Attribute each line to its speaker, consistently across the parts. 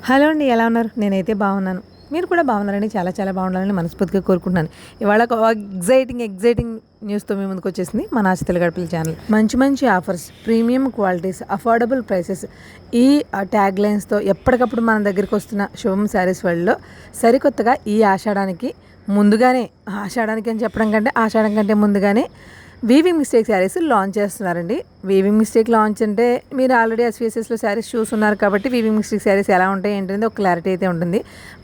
Speaker 1: Hello అండి, ఎలా ఉన్నారు? నేనైతే బాగున్నాను. మీరు కూడా బాగున్నారని చాలా బాగుండాలని మనస్ఫూర్తిగా కోరుకుంటున్నాను. ఇవాళ ఒక ఎగ్జైటింగ్ న్యూస్తో మీ ముందుకు వచ్చేసింది మన ఆచి తెలుగడపల్లి ఛానల్. మంచి offers, premium qualities, affordable prices, ఈ ట్యాగ్ లైన్స్తో ఎప్పటికప్పుడు మన దగ్గరికి వస్తున్న శుభం శారీస్ వరల్డ్లో సరికొత్తగా ఈ ఆషాఢానికి అని చెప్పడం కంటే ఆషాఢం కంటే ముందుగానే వీవింగ్ మిస్టేక్ శారీస్ లాంచ్ చేస్తున్నారండి. వీవింగ్ మిస్టేక్ లాంచ్ అంటే మీరు ఆల్రెడీ ఎస్విఎస్ఎస్లో శారీస్ చూస్తున్నారు కాబట్టి వీవింగ్ మిస్టేక్ శారీస్ ఎలా ఉంటాయి ఏంటనేది ఒక క్లారిటీ అయితే ఉంటుంది.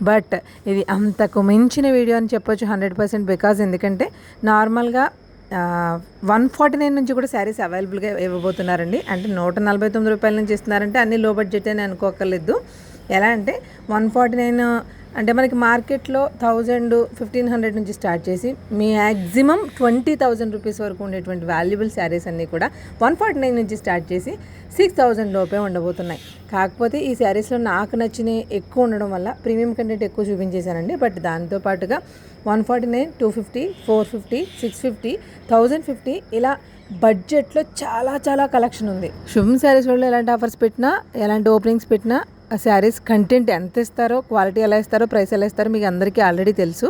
Speaker 1: బట్ ఇది అంతకు మించిన వీడియో అని చెప్పొచ్చు 100%. బికాజ్ ఎందుకంటే నార్మల్గా 149 నుంచి కూడా శారీస్ అవైలబుల్గా ఇవ్వబోతున్నారండి. అంటే 149 రూపాయల నుంచి ఇస్తున్నారంటే అన్ని లో బడ్జెట్ అని అనుకోకర్లేదు. ఎలా అంటే 149 అంటే మనకి మార్కెట్లో 1000-1500 నుంచి స్టార్ట్ చేసి మ్యాక్సిమం 20,000 రూపీస్ వరకు ఉండేటువంటి వాల్యుబుల్ శారీస్ అన్నీ కూడా 149 నుంచి స్టార్ట్ చేసి 6,000 లోపే ఉండబోతున్నాయి. కాకపోతే ఈ శారీస్లో నాకు నచ్చినవి ఎక్కువ ఉండడం వల్ల ప్రీమియం కంటెంట్ ఎక్కువ చూపించేశానండి. బట్ దాంతోపాటుగా 149, 250, 450, 650, 1050 ఇలా బడ్జెట్లో చాలా కలెక్షన్ ఉంది. శుభం శారీస్ వాళ్ళు ఎలాంటి ఆఫర్స్ పెట్టినా, ఎలాంటి ఓపెనింగ్స్ పెట్టినా ఆ శారీస్ కంటెంట్ ఎంత ఇస్తారో, క్వాలిటీ ఎలా ఇస్తారో, ప్రైస్ ఎలా ఇస్తారో మీకు అందరికీ ఆల్రెడీ తెలుసు.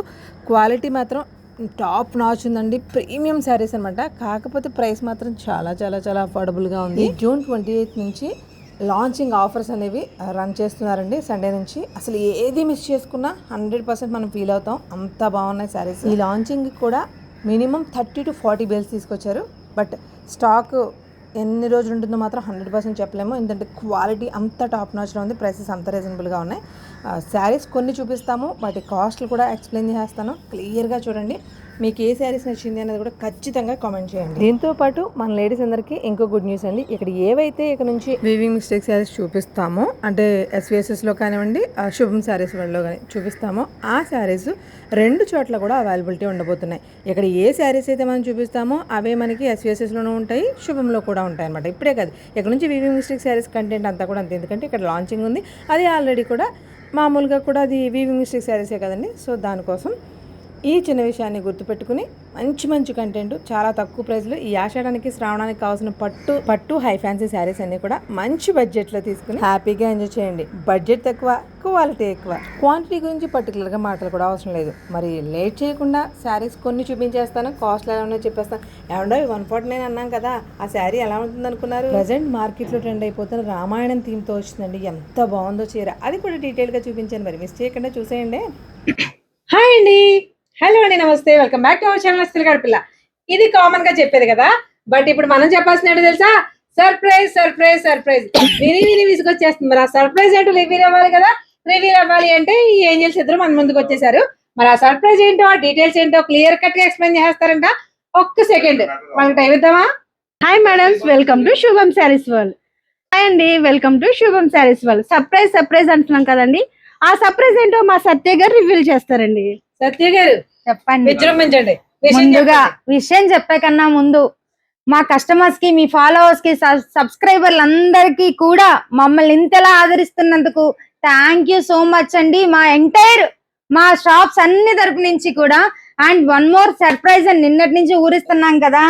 Speaker 1: క్వాలిటీ మాత్రం టాప్ నాచ్ ఉందండి. ప్రీమియం శారీస్ అనమాట. కాకపోతే ప్రైస్ మాత్రం చాలా అఫోర్డబుల్గా ఉంది. జూన్ 28 నుంచి లాంచింగ్ ఆఫర్స్ అనేవి రన్ చేస్తున్నారండి. సండే నుంచి అసలు ఏది మిస్ చేసుకున్నా 100% మనం ఫీల్ అవుతాం. అంత బాగున్నాయి శారీస్. ఈ లాంచింగ్ కూడా మినిమం 30-40 బేల్స్ తీసుకొచ్చారు. బట్ స్టాక్ ఎన్ని రోజులు ఉంటుందో మాత్రం 100% చెప్పలేము. ఎందుకంటే క్వాలిటీ అంత టాప్ నాచ్లో ఉంది, ప్రైసెస్ అంత రీజనబుల్గా ఉన్నాయి. శారీస్ కొన్ని చూపిస్తాము, వాటి కాస్ట్లు కూడా ఎక్స్ప్లెయిన్ చేస్తాను. క్లియర్గా చూడండి. మీకు ఏ శారీస్ నచ్చింది అనేది కూడా ఖచ్చితంగా కామెంట్ చేయండి. దీంతో పాటు మన లేడీస్ అందరికీ ఇంకో గుడ్ న్యూస్ అండి. ఇక్కడ ఏవైతే ఇక్కడ నుంచి వీవింగ్ మిస్టేక్ శారీస్ చూపిస్తామో, అంటే ఎస్విఎస్ఎస్లో కానివ్వండి, శుభం శారీస్ వరల్డ్లో కానీ చూపిస్తామో, ఆ శారీస్ 2 చోట్ల కూడా అవైలబిలిటీ ఉండబోతున్నాయి. ఇక్కడ ఏ శారీస్ అయితే మనం చూపిస్తామో అవే మనకి ఎస్విఎస్ఎస్లోనూ ఉంటాయి, శుభంలో కూడా ఉంటాయి అనమాట. ఇప్పుడే కాదు, ఇక్కడ నుంచి వీవింగ్ మిస్టేక్ శారీస్ కంటెంట్ అంతా కూడా అంతే. ఎందుకంటే ఇక్కడ లాంచింగ్ ఉంది, అది ఆల్రెడీ కూడా మామూలుగా కూడా అది వీవింగ్ మిస్టేక్ శారీసే కదండి. సో దానికోసం ఈ చిన్న విషయాన్ని గుర్తుపెట్టుకుని మంచి కంటెంట్ చాలా తక్కువ ప్రైస్లో ఈ ఆషాఢానికి శ్రావణానికి కావాల్సిన పట్టు హై ఫ్యాన్సీ శారీస్ అన్నీ కూడా మంచి బడ్జెట్లో తీసుకుని హ్యాపీగా ఎంజాయ్ చేయండి. బడ్జెట్ తక్కువ, క్వాలిటీ ఎక్కువ. క్వాంటిటీ గురించి పర్టికులర్గా మాటలు కూడా అవసరం లేదు. మరి లేట్ చేయకుండా శారీస్ కొన్ని చూపించేస్తాను, కాస్ట్లు ఎలా ఉన్నాయో చెప్పేస్తాను. ఏమండో 149 అన్నాం కదా, ఆ శారీ ఎలా ఉంటుంది అనుకున్నారు? ప్రజెంట్ మార్కెట్లో ట్రెండ్ అయిపోతున్న రామాయణం థీమ్తో వచ్చిందండి. ఎంత బాగుందో చీర, అది కూడా డీటెయిల్గా చూపించాను. మరి మిస్ చేయకుండా చూసేయండి.
Speaker 2: హాయ్ అండి, హలో అండి, నమస్తే, welcome back to our channel Telugu Adapilla. ఇది కామన్ గా చెప్పేది కదా, బట్ ఇప్పుడు మనం చెప్పాల్సిన తెలుసా? సర్ప్రైజ్. విని విసుకొచ్చేస్తుంది. మరి ఆ సర్ప్రైజ్ ఏంటో రివీల్ అవ్వాలి కదా. రివీల్ అవ్వాలి అంటే ఈ ఏంజల్స్ ఇద్దరు మన ముందుకు వచ్చేసారు. మరి ఆ సర్ప్రైజ్ ఏంటో, ఆ డీటెయిల్స్ ఏంటో క్లియర్ కట్ గా ఎక్స్ప్లెయిన్ చేస్తారంట. ఒక్క సెకండ్ మనకి టైం ఇద్దామా?
Speaker 3: Hi madams, welcome to Shubham saris world. Hi అండి, welcome to Shubham saris world. Surprise అంటున్నాం కదండి, ఆ సర్ప్రైజ్ ఏంటో మా సత్య గారు రివీల్ చేస్తారండి.
Speaker 2: సత్య గారు
Speaker 3: చెప్పండి.
Speaker 2: విజృంభించండి.
Speaker 3: ముందుగా విషయం చెప్పే కన్నా ముందు మా కస్టమర్స్ కి, మీ ఫాలోవర్స్ కి, సబ్స్క్రైబర్లు అందరికీ కూడా మమ్మల్ని ఇంతలా ఆదరిస్తున్నందుకు థ్యాంక్ యూ సో మచ్ అండి. మా షాప్స్ అన్ని తరపు నుంచి కూడా. అండ్ వన్ మోర్ సర్ప్రైజ్ అని నిన్నటి నుంచి ఊరిస్తున్నాం కదా,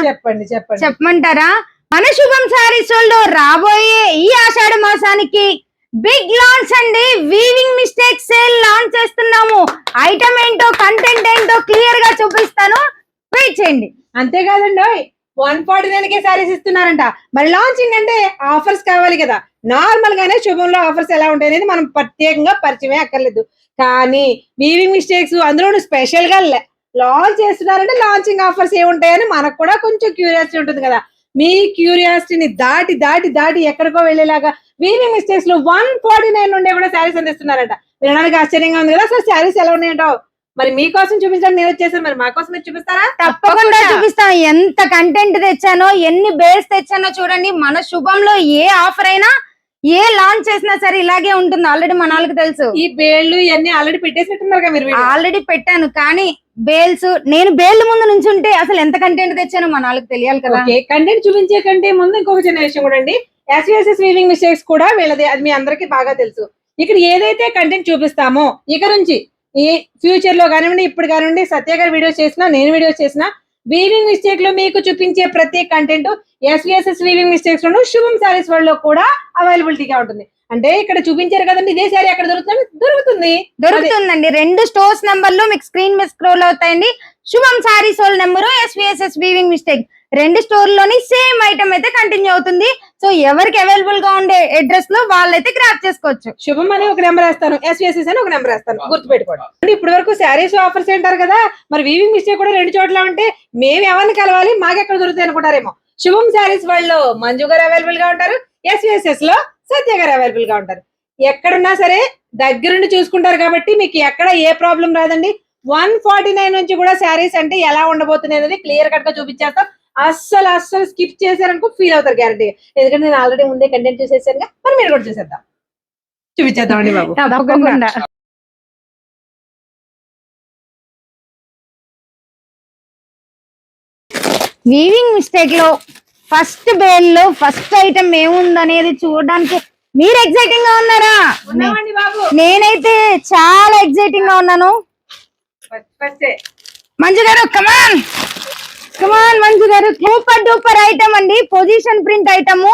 Speaker 3: చెప్పమంటారా? మన శుభం శారీస్ లో రాబోయే ఈ ఆషాఢ మాసానికి బిగ్ లాంచ్ అండి. వీవింగ్ మిస్టేక్ సేల్ లాంచ్ చేస్తున్నాము. ఐటమ్ ఏంటో, కంటెంట్ ఏంటో క్లియర్ గా చూపిస్తాను, వెయిట్ చేయండి.
Speaker 2: అంతేకాదండి, 149కే శారీస్ ఇస్తున్నారంట. మరి లాంచింగ్ అంటే ఆఫర్స్ కావాలి కదా. నార్మల్ గానే శుభంలో ఆఫర్స్ ఎలా ఉంటాయి అనేది మనం ప్రత్యేకంగా పరిచయమే అక్కర్లేదు. కానీ వీవింగ్ మిస్టేక్స్ అందులో స్పెషల్ గా లాంచ్ చేస్తున్నారంటే లాంచింగ్ ఆఫర్స్ ఏముంటాయని మనకు కూడా కొంచెం క్యూరియాసిటీ ఉంటుంది కదా. మీ క్యూరియాసిటీని దాటి ఎక్కడికో వెళ్ళేలాగా వీవింగ్ మిస్టేక్స్ లో 149 నుండి కూడా శారీస్ అందిస్తున్నారంట. వినడానికి ఆశ్చర్యంగా ఉంది కదా. అసలు శారీస్ ఎలా ఉన్నాయంటో మరి మీకోసం చూపించండి, నేను వచ్చేసాను. మరి మా కోసం మీరు చూపిస్తారా?
Speaker 3: తప్పకుండా చూపిస్తాను. ఎంత కంటెంట్ తెచ్చానో, ఎన్ని బేల్స్ తెచ్చానో చూడండి. మన శుభంలో ఏ ఆఫర్ అయినా, ఏ లాంచ్ చేసినా సరే ఇలాగే ఉంటుంది. ఆల్రెడీ మన వాళ్ళకి తెలుసు.
Speaker 2: ఈ బేళ్లు ఇవన్నీ ఆల్రెడీ పెట్టేసినట్టున్నారు కదా మీరు?
Speaker 3: ఆల్రెడీ పెట్టాను, కానీ బేల్స్ నేను బేల్ ముందు నుంచి ఉంటే అసలు ఎంత కంటెంట్ తెచ్చానో మన వాళ్ళకి తెలియాలి కదా.
Speaker 2: కంటెంట్ చూపించే కంటే ముందు ఇంకొక చిన్న విషయం కూడా అండి. ఎస్విఎస్ఎస్ వీవింగ్ మిస్టేక్స్ కూడా వీళ్ళది, అది మీ అందరికీ బాగా తెలుసు. ఇక్కడ ఏదైతే కంటెంట్ చూపిస్తామో ఇక నుంచి ఈ ఫ్యూచర్ లో కానివ్వండి, ఇప్పుడు కానివ్వండి, సత్య గారు వీడియోస్ చేసినా, నేను వీడియోస్ చేసినా, వీవింగ్ మిస్టేక్ లో మీకు చూపించే ప్రతి కంటెంట్ ఎస్విఎస్ఎస్ వీవింగ్ మిస్టేక్స్ లోను శుభం శారీస్ వరల్డ్ లో కూడా అవైలబిలిటీగా ఉంటుంది. అంటే ఇక్కడ చూపించారు కదండి, ఇదే శారీ ఎక్కడ దొరుకుతుంది?
Speaker 3: దొరుకుతుందండి. 2 స్టోర్స్ నంబర్లు మీకు స్క్రీన్ మీద స్క్రోల్ అవుతాయండి. శుభం సారీ సోల్ నెంబరు SVSS వీవింగ్ మిస్టేక్ 2 స్టోర్లోని సేమ్ ఐటమ్ అయితే కంటిన్యూ అవుతుంది. సో ఎవరికి అవైలబుల్ గా ఉండే అడ్రస్ లో వాళ్ళైతే గ్రాప్ చేసుకోవచ్చు.
Speaker 2: శుభం అని ఒక నెంబర్ వేస్తాను, SVSS అని ఒక నెంబర్ వేస్తాను, గుర్తుపెట్టుకోండి. అంటే ఇప్పటి వరకు శారీస్ ఆఫర్స్ అంటారు కదా, మరి వీవింగ్ మిస్టేక్ కూడా 2 చోట్ల ఉంటే మేము ఎవరిని కలవాలి, మాకెక్కడ దొరుకుతాయి అనుకుంటారేమో. శుభం శారీస్ వాళ్ళు మంజు గారు అవైలబుల్ గా ఉంటారు, SVSS లో సత్య గారు అవైలబుల్ గా ఉంటారు. ఎక్కడున్నా సరే దగ్గరుండి చూసుకుంటారు కాబట్టి మీకు ఎక్కడ ఏ ప్రాబ్లం రాదండి. 149 నుంచి కూడా శారీస్ అంటే ఎలా ఉండబోతుంది అనేది క్లియర్ కట్ గా చూపించేస్తాం. అస్సలు స్కిప్ చేశారనుకో ఫీల్ అవుతారు గ్యారంటీగా, ఎందుకంటే నేను ఆల్రెడీ ముందే కంటెంట్ చూసేసాను. మరి మీరు కూడా చూసేద్దాం, చూపించేద్దామండి బాబు.
Speaker 3: తప్పకుండా. వీవింగ్ మిస్టేక్ లో ఫస్ట్ బేల్ లో ఫస్ట్ ఐటమ్ ఏముందనేది చూడడానికి మీరు ఎక్సైటింగ్ గా ఉన్నారా?
Speaker 2: ఉన్నామండి బాబు,
Speaker 3: నేనైతే చాలా ఎక్సైటింగ్ గా ఉన్నాను.
Speaker 2: ఫస్టే
Speaker 3: మంజు గారు కమాన్ మంజు గారు, సూపర్ డూపర్ ఐటమ్ అండి. పొజిషన్ ప్రింట్ ఐటమ్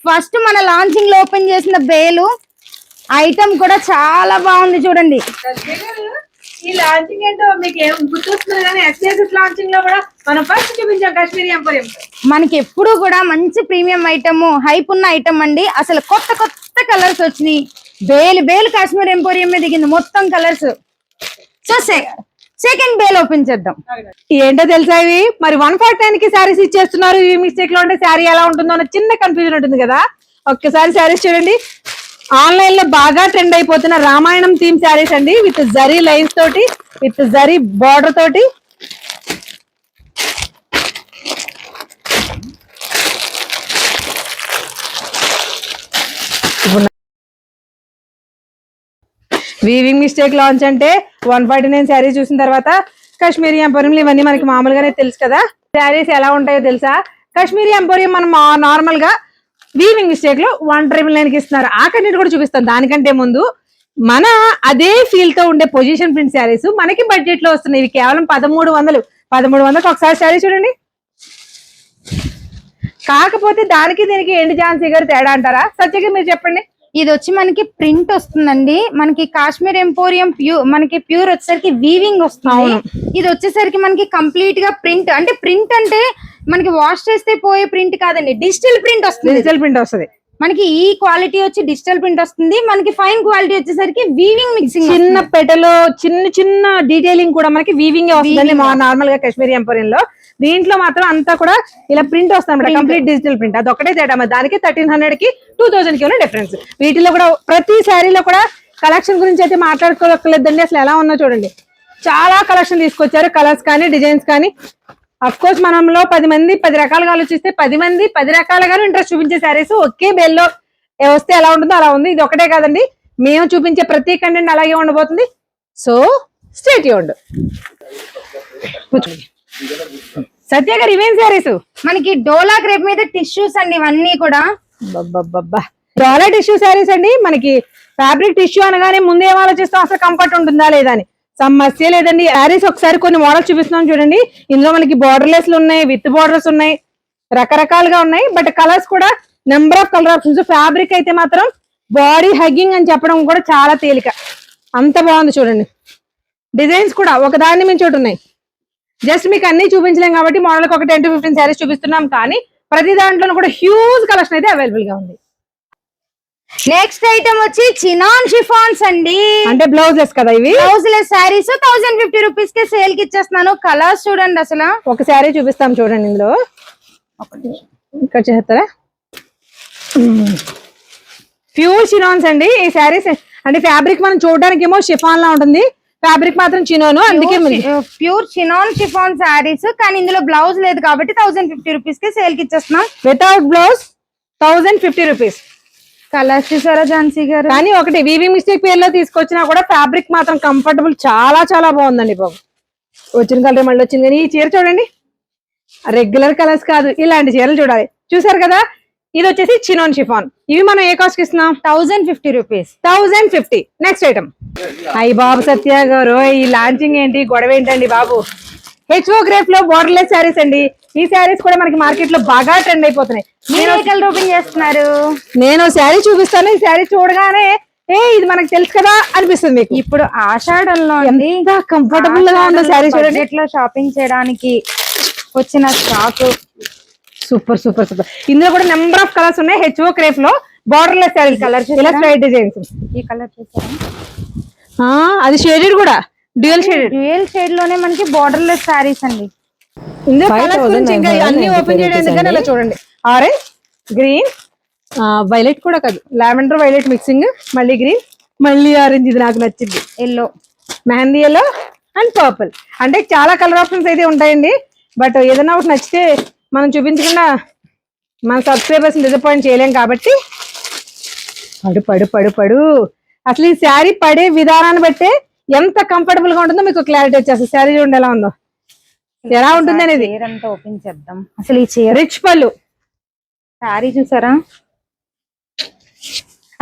Speaker 3: ఫస్ట్ మన లాంచింగ్ లో ఓపెన్ చేసిన బేలు ఐటమ్ కూడా చాలా బాగుంది చూడండి.
Speaker 2: ఈ లాంచింగ్ ఏంటో మీకు ఏం గుర్తొస్తుంది కానీ SVSS లాంచింగ్ లో కూడా మనం ఫస్ట్ చూపించాం కాశ్మీరీ ఎంపోరియం.
Speaker 3: మనకి ఎప్పుడు కూడా మంచి ప్రీమియం ఐటమ్, హైప్ ఉన్న ఐటమ్ అండి. అసలు కొత్త కలర్స్ వచ్చినాయి. బేలు కాశ్మీర్ ఎంపోరియం మీద దిగింది మొత్తం colours. So second bale open చేద్దాం.
Speaker 2: ఏంటో తెలుసా ఇవి? మరి 149 కి శారీస్ ఇచ్చేస్తున్నారు. ఈ మిస్టేక్ లో ఉంటే శారీ ఎలా ఉంటుందో అన్న చిన్న కన్ఫ్యూజన్ ఉంటుంది కదా. ఒక్కసారి శారీస్ చూడండి. ఆన్లైన్ లో బాగా ట్రెండ్ అయిపోతున్న రామాయణం థీమ్ శారీస్ అండి, విత్ జరీ లైన్స్ తోటి, విత్ జరీ బార్డర్ తోటి. వీవింగ్ మిస్టేక్ లాంచ్ అంటే 149 శారీస్ చూసిన తర్వాత కాశ్మీరీ ఎంపోరియం ఇవన్నీ మనకి మామూలుగానే తెలుసు కదా. శారీస్ ఎలా ఉంటాయో తెలుసా? కాశ్మీరీ ఎంపోరియం మనం నార్మల్ గా వీవింగ్ మిస్టేక్ లో 199 కి ఇస్తున్నారు. ఆ కంటెంట్ కూడా చూపిస్తాం. దానికంటే ముందు మన అదే ఫీల్ తో ఉండే పొజిషన్ ప్రింట్ శారీస్ మనకి బడ్జెట్ లో వస్తున్నాయి. ఇవి కేవలం 1300 ఒకసారి శారీ చూడండి. కాకపోతే దానికి దీనికి ఏంటి ఝాన్సీ గారు తేడా అంటారా? సత్యగా మీరు చెప్పండి.
Speaker 3: ఇది వచ్చి మనకి ప్రింట్ వస్తుందండి. మనకి కాశ్మీర్ ఎంపోరియం మనకి ప్యూర్ వచ్చేసరికి వీవింగ్ వస్తుంది. ఇది వచ్చేసరికి మనకి కంప్లీట్ గా ప్రింట్ అంటే మనకి వాష్ చేస్తే పోయే ప్రింట్ కాదండి, డిజిటల్ ప్రింట్ వస్తుంది. మనకి ఈ క్వాలిటీ వచ్చి డిజిటల్ ప్రింట్ వస్తుంది. మనకి ఫైన్ క్వాలిటీ వచ్చేసరికి వీవింగ్ మిక్సింగ్,
Speaker 2: చిన్న పెటలో చిన్న డీటెయిలింగ్ కూడా మనకి వీవింగ్ వస్తుంది నార్మల్ గా కాశ్మీరీ ఎంపోరియం లో. దీంట్లో మాత్రం అంతా కూడా ఇలా ప్రింట్ వస్తుంది, కంప్లీట్ డిజిటల్ ప్రింట్. అది ఒకటే తేడా. దానికి 1300 కి 2000 కి ఉన్న డిఫరెన్స్. వీటిలో కూడా ప్రతి శారీలో కూడా కలెక్షన్ గురించి అయితే మాట్లాడుకోలేదండి. అసలు ఎలా ఉన్నా చూడండి, చాలా కలెక్షన్ తీసుకొచ్చారు. కలర్స్ కానీ డిజైన్స్ కానీ. అఫ్ కోర్స్ మనంలో 10 మంది 10 రకాలుగా ఆలోచిస్తే 10 మంది 10 రకాలుగాను ఇంట్రెస్ట్ చూపించే శారీస్ ఒకే బేల్లో వస్తే ఎలా ఉంటుందో అలా ఉంది. ఇది ఒకటే కాదండి, మేము చూపించే ప్రతి కంటెంట్ అలాగే ఉండబోతుంది. So stay tuned. సత్య గారు ఇవేం శారీస్?
Speaker 3: మనకి డోలా క్రేప్ మీద టిష్యూస్ అండి ఇవన్నీ కూడా.
Speaker 2: డోలా టిష్యూ శారీస్ అండి. మనకి ఫ్యాబ్రిక్ టిష్యూ అనగానే ముందు ఏం ఆలోచిస్తాం, అసలు కంఫర్ట్ ఉంటుందా లేదా అని. సమస్య లేదండి. శారీస్ ఒకసారి కొన్ని మోడల్స్ చూపిస్తున్నాం చూడండి. ఇందులో మనకి బోర్డర్లెస్లు ఉన్నాయి, విత్ బోర్డర్స్ ఉన్నాయి, రకరకాలుగా ఉన్నాయి. బట్ కలర్స్ కూడా number of colour options. Fabric అయితే మాత్రం బాడీ హగ్గింగ్ అని చెప్పడం కూడా చాలా తేలిక, అంత బాగుంది చూడండి. డిజైన్స్ కూడా ఒకదాన్ని మించి ఒకటి ఉన్నాయి. జస్ట్ మీకు అన్ని చూపించలేం కాబట్టి మోడల్కి ఒక 10 to 15 శారీస్ చూపిస్తున్నాం. కానీ ప్రతి దాంట్లో కూడా హ్యూజ్ కలెక్షన్ అయితే అవైలబుల్ గా ఉంది.
Speaker 3: నెక్స్ట్ ఐటమ్ వచ్చి చినాన్ షిఫాన్స్ అండి.
Speaker 2: అంటే బ్లౌజెస్ కదా ఇవి.
Speaker 3: బ్లౌజ్లెస్ శారీస్ 1050 రూపీస్ కి సేల్ కి ఇచ్చేస్తున్నాను. కలర్స్ చూడండి. అసలు
Speaker 2: ఒక శారీ చూపిస్తాం చూడండి. ఇందులో ఇక్కడ చేస్తారా, ప్యూర్ చినాన్స్ అండి ఈ శారీస్. అంటే ఫ్యాబ్రిక్ మనం చూడడానికి ఏమో షిఫాన్ లా ఉంటుంది, ఫ్యాబ్రిక్ మాత్రం చినోను. అందుకే
Speaker 3: ప్యూర్ చినాన్ షిఫాన్ శారీస్. కానీ ఇందులో బ్లౌజ్ లేదు కాబట్టి 1050 రూపీస్ కి సేల్ కి ఇచ్చేస్తున్నాం.
Speaker 2: Without blouse 1050 rupees.
Speaker 3: కలర్స్ చూసారా ఝాన్సీ గారు?
Speaker 2: కానీ ఒకటి వీవింగ్ మిస్టేక్ పేరులో తీసుకొచ్చినా కూడా ఫ్యాబ్రిక్ మాత్రం కంఫర్టబుల్, చాలా బాగుందండి బాబు. వచ్చిన కలర్ మళ్ళీ వచ్చింది. కానీ ఈ చీర చూడండి, రెగ్యులర్ కలర్స్ కాదు, ఇలాంటి చీరలు చూడాలి. చూసారు కదా, ఇది వచ్చేసి చినోన్ షిఫాన్. ఇవి మనం ఏ కాస్ట్ కి ఇస్తున్నాం?
Speaker 3: 1050 రూపీస్.
Speaker 2: 1050. Next item. అయ్యి బాబు సత్య గారు, ఈ లాంచింగ్ ఏంటి, గొడవ ఏంటండి బాబు? HO గ్రేప్ లో బోర్డర్లెస్ శారీస్ అండి. ఈ శారీస్ కూడా మనకి మార్కెట్ లో బాగా ట్రెండ్ అయిపోతున్నాయి.
Speaker 3: మీరు ఏ కలర్ ఓపెన్ చేస్తున్నారు?
Speaker 2: నేను శారీ చూపిస్తాను, ఈ శారీ చూడగానే ఇది మనకు తెలుసు కదా అనిపిస్తుంది మీకు.
Speaker 3: ఇప్పుడు ఆషాఢంలో
Speaker 2: ఎంత కంఫర్టబుల్ గా ఉందో శారీ చూడండి.
Speaker 3: బడ్జెట్ లో షాపింగ్ చేయడానికి వచ్చిన స్టాక్.
Speaker 2: Super super super. ఇందులో కూడా నెంబర్ ఆఫ్ కలర్స్ ఉన్నాయి. హెచ్ఓ క్రేప్ లో border less sari colour straight designs.
Speaker 3: ఈ కలర్ చూసారా?
Speaker 2: అది షేడెడ్ కూడా డ్యూయల్ షేడెడ్.
Speaker 3: డ్యూయల్ షేడ్ లోనే మనకి బార్డర్ లెస్ శారీస్ అండి.
Speaker 2: ఇందులో కలర్స్ గురించి ఇంకా అన్ని ఓపెన్ చేయడానికి అలా చూడండి. ఆరెంజ్, గ్రీన్, వైలెట్ కూడా కాదు, లావెండర్ వైలెట్ మిక్సింగ్, మళ్ళీ గ్రీన్, మళ్ళీ ఆరెంజ్. ఇది నాకు నచ్చింది.
Speaker 3: Yellow,
Speaker 2: mehndi yellow and purple. అంటే చాలా కలర్ ఆప్షన్స్ అయితే ఉంటాయండి. బట్ ఏదైనా ఒకటి నచ్చితే మనం చూపించకుండా మన సబ్స్క్రైబర్స్ డిసప్పాయింట్ చేయలేం కాబట్టి పడు పడు పడు పడు. అసలు ఈ శారీ పడే విధానాన్ని బట్టే ఎంత కంఫర్టబుల్ గా ఉంటుందో మీకు క్లారిటీ వచ్చేస్తుంది. శారీ చూడండి ఎలా ఉందో, ఎలా ఉంటుంది అనేది.
Speaker 3: చీర అంతా ఓపెన్ చేద్దాం. అసలు ఈ చీర
Speaker 2: రిచ్ పళ్ళు,
Speaker 3: శారీ చూసారా?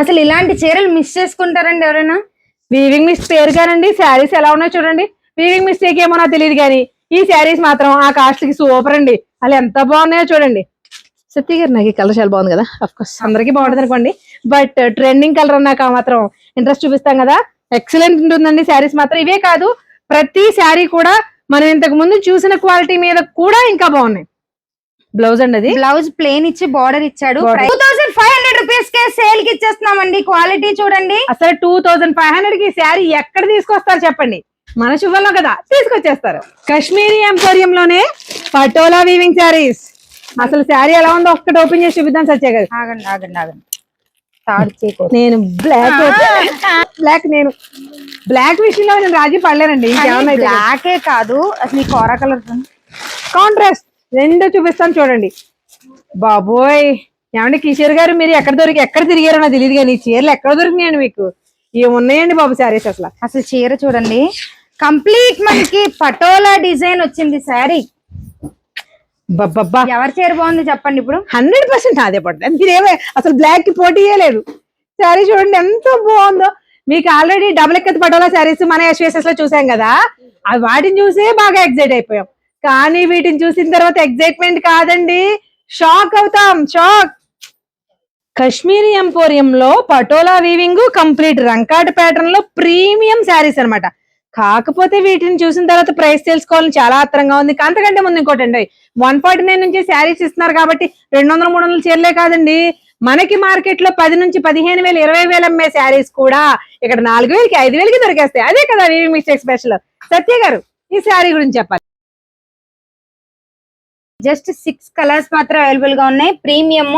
Speaker 3: అసలు ఇలాంటి చీరలు మిస్ చేసుకుంటారండి ఎవరైనా?
Speaker 2: వీవింగ్ మిస్ పేరు కానండి, శారీస్ ఎలా ఉన్నాయో చూడండి. వీవింగ్ మిస్టేక్ ఏమో నాకు తెలియదు కానీ ఈ శారీస్ మాత్రం ఆ కాస్ట్ కి సూపర్ అండి. అలా ఎంత బాగున్నాయో చూడండి. సత్య గారు నాకు ఈ కలర్ చాలా బాగుంది కదా. అఫ్ కోర్స్ అందరికీ బాగుంటుంది అనుకోండి, బట్ ట్రెండింగ్ కలర్ అన్నాక మాత్రం ఇంట్రెస్ట్ చూపిస్తాం కదా. ఎక్సలెంట్ ఉంటుందండి శారీస్ మాత్రం. ఇవే కాదు, ప్రతి శారీ కూడా మనం ఇంతకు ముందు చూసిన క్వాలిటీ మీద కూడా ఇంకా బాగున్నాయి. బ్లౌజ్ అండి, అది
Speaker 3: బ్లౌజ్ ప్లేన్ ఇచ్చి బార్డర్ ఇచ్చాడు.
Speaker 2: Border.
Speaker 3: 2500 రూపీస్ కే సేల్ కి ఇచ్చేస్తున్నామండి. క్వాలిటీ చూడండి.
Speaker 2: అసలు 2500 కి శారీ ఎక్కడ తీసుకొస్తారు చెప్పండి? మన శుభంలో కదా తీసుకొచ్చేస్తారు. కాశ్మీరీ ఎంపోరియం లోనే పటోలా వీవింగ్ శారీస్. అసలు శారీ ఎలా ఉందో ఒక్కటి ఓపెన్ చేసి చూపిద్దాం సత్య గారు.
Speaker 3: ఆగండి ఆగండి ఆగండి. థర్డ్ చేకో.
Speaker 2: నేను బ్లాక్ విషయంలో నేను రాజీ పడలేనండి.
Speaker 3: బ్లాకే కాదు, అసలు ఈ కోరా కలర్
Speaker 2: కాంట్రాస్ట్ రెండు చూపిస్తాను చూడండి. బాబోయ్ ఏమండి కిషోర్ గారు, మీరు ఎక్కడ తిరిగారో నాకు తెలియదు కానీ ఈ చీరలు ఎక్కడ దొరికినాయండి మీకు? ఏమున్నాయండి బాబు శారీస్.
Speaker 3: అసలు చీర చూడండి, కంప్లీట్ మనకి పటోలా డిజైన్ వచ్చింది శారీ.
Speaker 2: బాబా
Speaker 3: ఎవరి చీర బాగుంది చెప్పండి ఇప్పుడు?
Speaker 2: 100% అదే పడుతుంది. మీరేమో అసలు బ్లాక్ కి పోటీయే లేదు. శారీ చూడండి ఎంత బాగుందో. మీకు ఆల్రెడీ డబుల్ ఎక్కత్ పటోలా శారీస్ మన SVSS లో చూసాం కదా, అవి వాటిని చూసే బాగా ఎగ్జైట్ అయిపోయాం. కానీ వీటిని చూసిన తర్వాత ఎగ్జైట్మెంట్ కాదండి, షాక్ అవుతాం. షాక్. కాశ్మీరీ ఎంపోరియం లో పటోలా వీవింగ్, కంప్లీట్ రంకాట్ ప్యాటర్న్ లో ప్రీమియం శారీస్ అన్నమాట. కాకపోతే వీటిని చూసిన తర్వాత ప్రైస్ తెలుసుకోవాలని చాలా ఆత్రంగా ఉంది. అంతకంటే ముందు ఇంకోటి అండి, 149 నుంచి శారీస్ ఇస్తున్నారు కాబట్టి 200-300 చీరలే కాదండి, మనకి మార్కెట్ లో 10 నుంచి 15,000, 20,000 అమ్మే శారీస్ కూడా ఇక్కడ 4,000కి 5,000కి దొరికేస్తాయి. అదే కదా వీవింగ్ మిస్టేక్ స్పెషల్. సత్య గారు ఈ శారీ గురించి చెప్పాలి.
Speaker 3: జస్ట్ 6 కలర్స్ మాత్రం అవైలబుల్ గా ఉన్నాయి. ప్రీమియం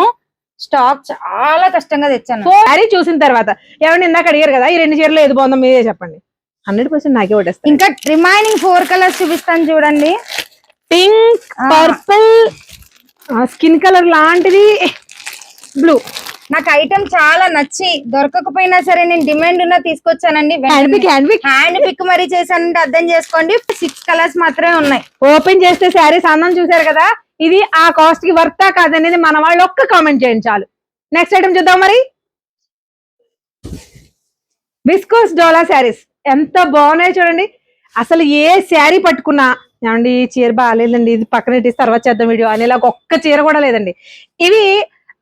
Speaker 3: స్టాక్ చాలా కష్టంగా తెచ్చాను.
Speaker 2: శారీ చూసిన తర్వాత ఏమంటే ఇందాక అడిగారు కదా, ఈ 2 చీరలు ఏది బాగుందో మీరే చెప్పండి. 100% నాకే ఓటేస్తాను.
Speaker 3: ఇంకా రిమైనింగ్ 4 కలర్స్ చూపిస్తాను చూడండి.
Speaker 2: పింక్, పర్పుల్, స్కిన్ కలర్ లాంటిది, బ్లూ.
Speaker 3: నాకు ఐటమ్ చాలా నచ్చి దొరకకపోయినా సరే నేను డిమాండ్ ఉన్న తీసుకొచ్చానండి. హ్యాండ్ పిక్ మరీ చేశానంటే అర్థం చేసుకోండి. 6 కలర్స్ మాత్రమే ఉన్నాయి.
Speaker 2: ఓపెన్ చేస్తే శారీస్ అందం చూసారు కదా, ఇది ఆ కాస్ట్ కి వర్తా కాదనేది మన వాళ్ళు ఒక్క కామెంట్ చేయండి చాలు. నెక్స్ట్ ఐటమ్ చూద్దాం మరి. విస్కోస్ డోలా శారీస్ ఎంత బాగున్నాయో చూడండి. అసలు ఏ శారీ పట్టుకున్నా ఏమండి ఈ చీర బాగాలేదండి, ఇది పక్కన ఇట్టి తర్వాత చేద్దాం వీడియో అనేలా ఒక్క చీర కూడా లేదండి. ఇవి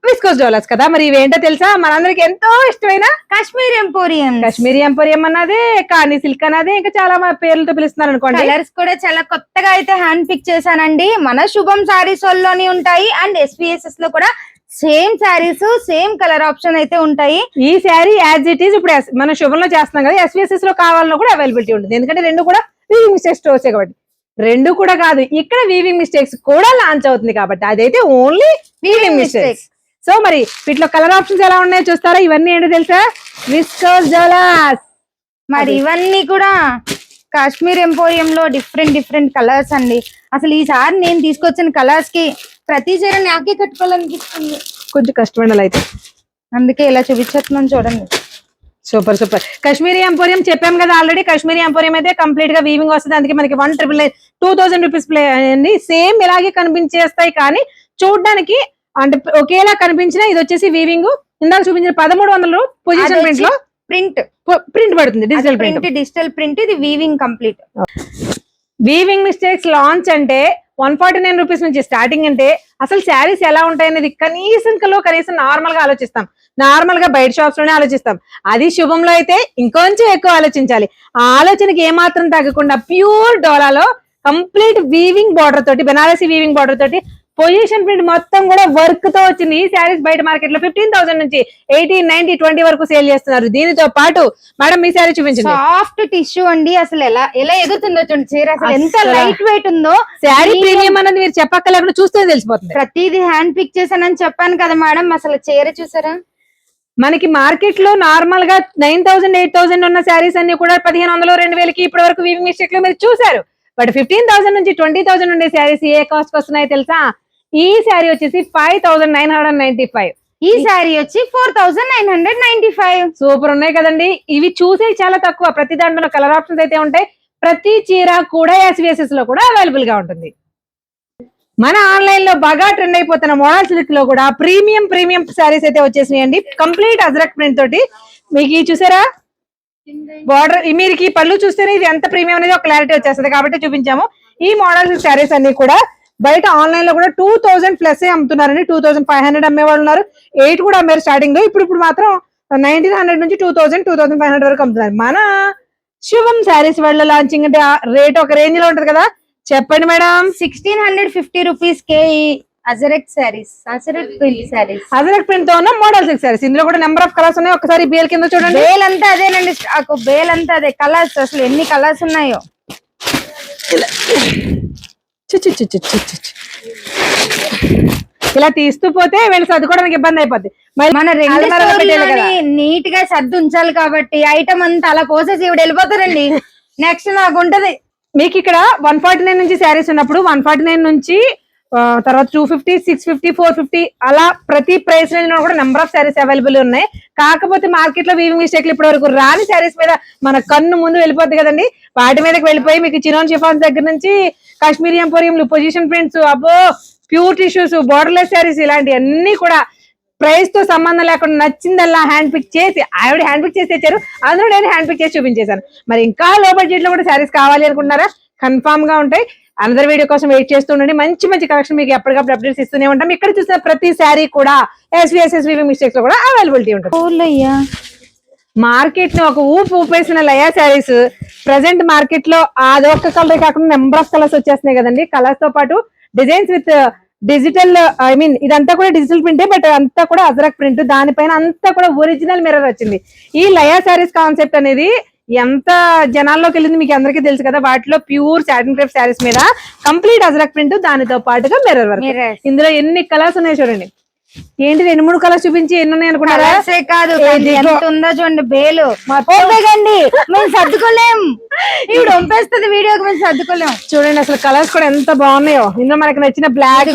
Speaker 2: విస్కోస్ డోలాస్ కదా, మరి ఇవేంటో తెలుసా? మనందరికి ఎంతో ఇష్టమైన
Speaker 3: కాశ్మీర్ ఎంపోరియం.
Speaker 2: కాశ్మీరీ ఎంపోరియం అన్నదే, కానీ సిల్క్ అన్నదే, ఇంకా చాలా పేర్లతో పిలుస్తున్నారు అనుకోండి.
Speaker 3: కలర్స్ కూడా చాలా కొత్తగా అయితే హ్యాండ్ పిక్ చేశానండి. మన శుభం సారీస్ లోని ఉంటాయి అండ్ SPSS లో కూడా same saris same colour option అయితే ఉంటాయి.
Speaker 2: ఈ శారీ యాజ్ ఇట్ ఈస్ ఇప్పుడు మన శుభంలో చేస్తున్నాం కదా, SVSS లో కావాలన్నా కూడా అవైలబిలిటీ ఉంటుంది. ఎందుకంటే రెండు కూడా వీవింగ్ మిస్టేక్స్ స్టోర్స్ కాబట్టి. రెండు కూడా కాదు, ఇక్కడ వీవింగ్ మిస్టేక్స్ కూడా లాంచ్ అవుతుంది కాబట్టి అదైతే ఓన్లీ వీవింగ్ మిస్టేక్స్. సో మరి వీటిలో కలర్ ఆప్షన్స్ ఎలా ఉన్నాయో చూస్తారా? ఇవన్నీ ఏంటో తెలుసా? Viscose Doulos.
Speaker 3: మరి ఇవన్నీ కూడా కాశ్మీర్ ఎంపోరియం లో డిఫరెంట్ కలర్స్ అండి. అసలు ఈసారి నేను తీసుకొచ్చిన కలర్స్ కి ప్రతి చీర నాకే కట్టుకోవాలనిపిస్తుంది.
Speaker 2: కొంచెం కష్టమైన అయితే
Speaker 3: అందుకే ఇలా చూపించేస్తున్నాను చూడండి.
Speaker 2: Super super. కాశ్మీరీ ఎంపోరియం చెప్పాం కదా ఆల్రెడీ. కాశ్మీరీ ఎంపోరియం అయితే కంప్లీట్ గా వీవింగ్ వస్తుంది. అందుకే మనకి 1,999 రూపీస్ ప్లే అండి. సేమ్ ఇలాగే కనిపించేస్తాయి కానీ చూడడానికి అంటే ఒకేలా కనిపించిన ఇది వచ్చేసి వీవింగ్. ఇందాక చూపించిన 1,300 పొజిషన్ ప్రింట్ లో ప్రింట్ పడుతుంది, డిజిటల్ ప్రింట్.
Speaker 3: డిజిటల్ ప్రింట్, ఇది weaving complete.
Speaker 2: Weaving mistakes launch అంటే 149 రూపీస్ నుంచి స్టార్టింగ్ అంటే అసలు శారీస్ ఎలా ఉంటాయనేది కనీసం నార్మల్ గా ఆలోచిస్తాం. నార్మల్ గా బయట షాప్స్ లోనే ఆలోచిస్తాం. అది శుభంలో అయితే ఇంకొంచెం ఎక్కువ ఆలోచించాలి. ఆ ఆలోచనకి ఏమాత్రం తగ్గకుండా ప్యూర్ డోలాలో కంప్లీట్ వీవింగ్ బార్డర్ తోటి, బెనారసీ వీవింగ్ బార్డర్ తోటి పొజిషన్ ప్రింట్ మొత్తం కూడా వర్క్ తో వచ్చింది. ఈ శారీస్ బయట మార్కెట్ లో 15,000 నుంచి 18, 19, 20 వరకు సేల్ చేస్తున్నారు. దీనితో పాటు మేడం మీ శారీ చూపించండి.
Speaker 3: సాఫ్ట్ టిష్యూ అండి, అసలు ఎలా ఎగుతుందో చూడండి చీర, అసలు ఎంత
Speaker 2: అస్సలు.
Speaker 3: లైట్ వెయిట్ ఉందో.
Speaker 2: శారీ ప్రీమియం అన్నది మీరు చెప్పక్కర్లేకుండా చూస్తే తెలిసిపోతుంది.
Speaker 3: ప్రతిదీ హ్యాండ్ పిక్ చేశానని చెప్పాను కదా మేడం, అసలు చీర చూసారా?
Speaker 2: మనకి మార్కెట్ లో నార్మల్ గా 9,000, 8,000 ఉన్న శారీస్ అన్ని కూడా 1,500, 2,000కి ఇప్పటి వరకు వీవింగ్ మిస్టేక్ లో మీరు చూసారు. బట్ 15,000 నుంచి 20,000 ఉండే శారీస్ ఏ కాస్ట్ వస్తున్నాయో తెలుసా? ఈ శారీ వచ్చేసి 5,995.
Speaker 3: ఈ శారీ వచ్చి 4,995.
Speaker 2: సూపర్ ఉన్నాయి కదండి. ఇవి చూసే చాలా తక్కువ. ప్రతి దాంట్లో కలర్ ఆప్షన్స్ అయితే ఉంటాయి. ప్రతి చీర కూడా SVSS లో కూడా అవైలబుల్ గా ఉంటుంది. మన ఆన్లైన్ లో బాగా ట్రెండ్ అయిపోతున్న మోడల్ సిల్క్ లో కూడా ప్రీమియం శారీస్ అయితే వచ్చేసినాయండి. కంప్లీట్ అజ్రక్ ప్రింట్ తోటి. మీకు ఈ చూసారా బార్డర్, మీరు ఈ పళ్ళు చూస్తేనే ఇది ఎంత ప్రీమియం అనేది ఒక క్లారిటీ వచ్చేస్తుంది కాబట్టి చూపించాము. ఈ మోడల్ శారీస్ అన్ని కూడా బయట ఆన్లైన్ లో కూడా 2,000 ప్లస్ అమ్ముతున్నారండి. 2,500 అమ్మేవాళ్ళు ఉన్నారు, 8 కూడా అమ్మారు స్టార్టింగ్ లో. ఇప్పుడు మాత్రం 1,900 నుంచి 2,000, 2,500 వరకు అమ్ముతున్నారు. మన శుభం శారీస్ వాళ్ళ లాంచింగ్ అంటే రేట్ ఒక రేంజ్ లో ఉంటది కదా, చెప్పండి మేడం.
Speaker 3: 1,650 రూపీస్ కే అజరక్ శారీస్, అజరక్ ప్రింట్ శారీస్,
Speaker 2: అజరక్ ప్రింట్ తో ఉన్న మోడల్ సిల్క్ శారీస్. ఇందులో కూడా నెంబర్ ఆఫ్ కలర్స్ ఉన్నాయి. ఒకసారి బేల్ కింద చూడండి.
Speaker 3: బేల్ అంతా అదేనండి, బేల్ అంతా అదే. కలర్స్ అసలు ఎన్ని కలర్స్ ఉన్నాయో.
Speaker 2: ఇలా తీస్తూ పోతే వీళ్ళు సర్దుకోవడానికి ఇబ్బంది అయిపోద్ది.
Speaker 3: మన నీట్ గా సర్దు ఉంచాలి కాబట్టి ఐటమ్ అంతా అలా పోసేసి ఇవి వెళ్ళిపోతారండి. నెక్స్ట్ నాకు ఉంటది.
Speaker 2: మీకు ఇక్కడ 149 నుంచి శారీస్ ఉన్నప్పుడు 149 నుంచి తర్వాత 250, 650, 450 అలా ప్రతి ప్రైస్ రేంజ్ లో కూడా నెంబర్ ఆఫ్ శారీస్ అవైలబుల్ ఉన్నాయి. కాకపోతే మార్కెట్ లో వీవింగ్ మిస్టేక్లు ఇప్పటి వరకు రాని శారీస్ మీద మన కన్ను ముందు వెళ్ళిపోద్ది కదండి. వాటి మీదకి వెళ్ళిపోయి మీకు చినాన్ షిఫాన్స్ దగ్గర నుంచి కాశ్మీరీ ఎంపోరియంలు, పొజిషన్ ప్రింట్స్, అబ్బో ప్యూర్ టిష్యూస్, బోర్డర్లెస్ శారీస్ ఇలాంటి అన్ని కూడా ప్రైస్ తో సంబంధం లేకుండా నచ్చిందల్లా హ్యాండ్ పిక్ చేసి, ఆవిడ హ్యాండ్ పిక్ చేసి తెచ్చారు, అందులో నేను హ్యాండ్ పిక్ చేసి చూపించేశాను. మరి ఇంకా లో బడ్జెట్ లో కూడా శారీస్ కావాలి అనుకుంటున్నారా? కన్ఫామ్ గా ఉంటాయి. అందరి వీడియో కోసం వెయిట్ చేస్తూ ఉండండి. మంచి కలెక్షన్ మీకు ఎప్పటికప్పుడు అప్డేట్స్ ఇస్తూనే ఉంటాం. ఇక్కడ చూసిన ప్రతి శారీ కూడా SVSS వీవింగ్ మిస్టేక్స్ లో కూడా అవైలబిలిటీ ఉంటుంది. మార్కెట్ ని ఒక ఊపేసిన లయా శారీస్ ప్రెసెంట్ మార్కెట్ లో అదొక్క కలర్ కాకుండా నెంబర్ ఆఫ్ కలర్స్ వచ్చేస్తున్నాయి కదండి. కలర్స్ తో పాటు డిజైన్స్ విత్ డిజిటల్, ఇదంతా కూడా డిజిటల్ ప్రింటే, బట్ అంతా కూడా అజరక్ ప్రింట్. దానిపైన అంతా కూడా ఒరిజినల్ మిర్రర్ వచ్చింది. ఈ లయా శారీస్ కాన్సెప్ట్ అనేది ఎంత జనాల్లోకి వెళ్ళింది మీకు అందరికీ తెలుసు కదా. వాటిలో ప్యూర్ సాటిన్ క్రేప్ శారీస్ మీద కంప్లీట్ అజరక్ ప్రింట్, దానితో పాటుగా మిర్రర్ వర్క్. ఇందులో ఎన్ని కలర్స్ ఉన్నాయి చూడండి. ఏంటి 2-3 కలర్స్ చూపించి ఎన్ని ఉన్నాయి అనుకున్నారా?
Speaker 3: కాదు, ఎంత ఉందో చూడండి. బేలు మొత్తండి మేము సర్దుకోలేం. ఇప్పుడు పంపేస్తుంది వీడియోకి, మేము సర్దుకోలేం.
Speaker 2: చూడండి అసలు కలర్స్ కూడా ఎంత బాగున్నాయో. ఇందులో మనకి నచ్చిన black,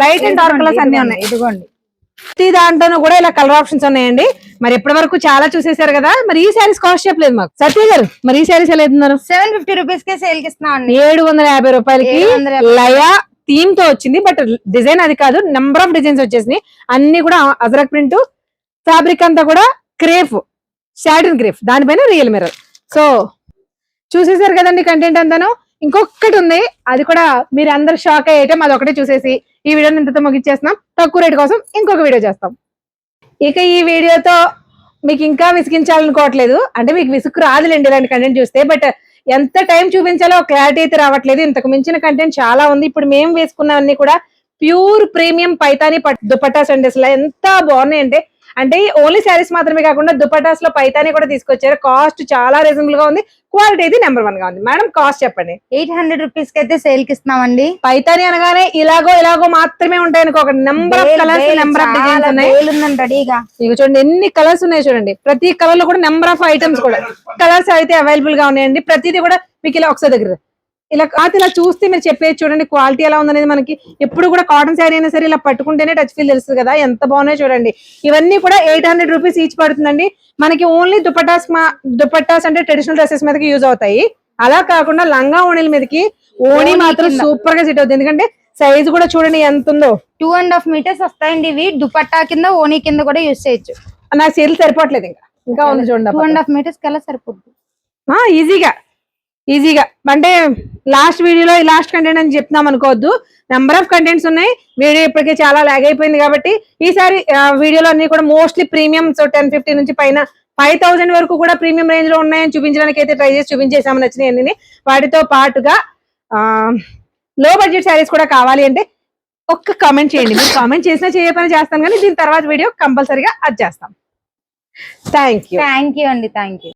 Speaker 2: light and dark colours అన్ని ఉన్నాయి.
Speaker 3: ఇదిగోండి,
Speaker 2: ప్రతి దాంట్లోనూ కూడా ఇలా కలర్ ఆప్షన్స్ ఉన్నాయండి. మరి ఎప్పటి వరకు చాలా చూసేశారు కదా. మరి ఈ శారీస్ కాస్ట్ చెప్పలేదు మాకు సత్య గారు. మరి ఈ శారీస్ ఎలా అవుతున్నారు?
Speaker 3: 750 రూపీస్ కే సేల్ కి ఇస్తున్నాం.
Speaker 2: 750 రూపాయలకి లయా థీమ్ తో వచ్చింది. బట్ డిజైన్ అది కాదు, నెంబర్ ఆఫ్ డిజైన్స్ వచ్చేసినాయి. అన్ని కూడా అజరక్ ప్రింట్, ఫ్యాబ్రిక్ అంతా కూడా క్రేప్, సాటిన్ క్రేప్, దానిపైన రియల్ మిర్రర్. సో చూసేసారు కదండి కంటెంట్ అంతాను. ఇంకొకటి ఉంది, అది కూడా మీరు అందరు షాక్ అయ్యేటం. అది ఒకటే చూసేసి ఈ వీడియోని ఇంతతో ముగిచ్చేస్తున్నాం. తక్కువ రేట్ కోసం ఇంకొక వీడియో చేస్తాం. ఇక ఈ వీడియోతో మీకు ఇంకా విసిగించాలనుకోవట్లేదు, అంటే మీకు విసుగు రాదులేండి ఇలాంటి కంటెంట్ చూస్తే. బట్ ఎంత టైం చూపించాలో క్లారిటీ అయితే రావట్లేదు. ఇంతకు మించిన కంటెంట్ చాలా ఉంది. ఇప్పుడు మేము వేసుకున్నవన్నీ కూడా ప్యూర్ ప్రీమియం పైతానీ దుపట్టాస్ అండి. అసలు ఎంత బాగున్నాయి అంటే ఓన్లీ శారీస్ మాత్రమే కాకుండా దుపట్టాస్ లో పైతానీ కూడా తీసుకొచ్చారు. కాస్ట్ చాలా రీజనబుల్ గా ఉంది. క్వాలిటీ అయితే నెంబర్ 1 గా ఉంది. మేడం కాస్ట్ చెప్పండి.
Speaker 3: 800 రూపీస్ కి అయితే సేల్ కి ఇస్తున్నామండి.
Speaker 2: పైతానీ అనగానే ఇలాగో మాత్రమే ఉంటాయి అనుకో. ఒక number of colours, number of designs ఉన్నాయి.
Speaker 3: రెడీగా
Speaker 2: ఇక చూడండి ఎన్ని కలర్స్ ఉన్నాయి చూడండి. ప్రతి కలర్ లో కూడా నెంబర్ ఆఫ్ ఐటమ్స్ కూడా కలర్స్ అయితే అవైలబుల్ గా ఉన్నాయండి. ప్రతిదీ కూడా మీకు ఇలా ఒకసారి దగ్గర ఇలా చూస్తే మీరు చెప్పేది చూడండి క్వాలిటీ ఎలా ఉందనేది. మనకి ఎప్పుడు కూడా కాటన్ శారీ అయినా సరే ఇలా పట్టుకుంటేనే టచ్ ఫీల్ తెలుస్తుంది కదా, ఎంత బాగున్నాయో చూడండి. ఇవన్నీ కూడా 800 రూపీస్ ఈచ్ పడుతుందండి. మనకి ఓన్లీ దుపట్టాస్ అంటే ట్రెడిషనల్ డ్రెస్సెస్ మీదకి యూజ్ అవుతాయి. అలా కాకుండా లంగా ఓణీల మీదకి ఓణీ మాత్రం సూపర్ గా సెట్ అవుతుంది. ఎందుకంటే సైజ్ కూడా చూడండి ఎంత ఉందో.
Speaker 3: 2.5 మీటర్స్ వస్తాయండి ఇవి. దుపట్టా కింద ఓణీ కింద కూడా యూజ్ చేయొచ్చు.
Speaker 2: నాకు సీల్ సరిపోవట్లేదు, ఇంకా ఉంది చూడండి.
Speaker 3: 2.5 మీటర్స్ కల్లా సరిపోద్ది
Speaker 2: ఈజీగా. ఈజీగా. అంటే లాస్ట్ వీడియోలో లాస్ట్ కంటెంట్ అని చెప్తున్నాం అనుకోవద్దు, నెంబర్ ఆఫ్ కంటెంట్స్ ఉన్నాయి. వీడియో ఇప్పటికే చాలా లాగ్ అయిపోయింది కాబట్టి ఈసారి వీడియోలో అన్ని కూడా మోస్ట్లీ ప్రీమియం. సో 1050 నుంచి పైన 5000 వరకు కూడా ప్రీమియం రేంజ్ లో ఉన్నాయని చూపించడానికి అయితే ట్రై చేసి చూపించేసాము నచ్చినాయి అన్ని. వాటితో పాటుగా లో బడ్జెట్ శారీస్ కూడా కావాలి అంటే ఒక్క కామెంట్ చేయండి. మీరు కామెంట్ చేసినా చేయ పని చేస్తాను, కానీ దీని తర్వాత వీడియో కంపల్సరీగా అది చేస్తాం. థ్యాంక్ యూ
Speaker 3: థ్యాంక్ యూ అండి, థ్యాంక్ యూ.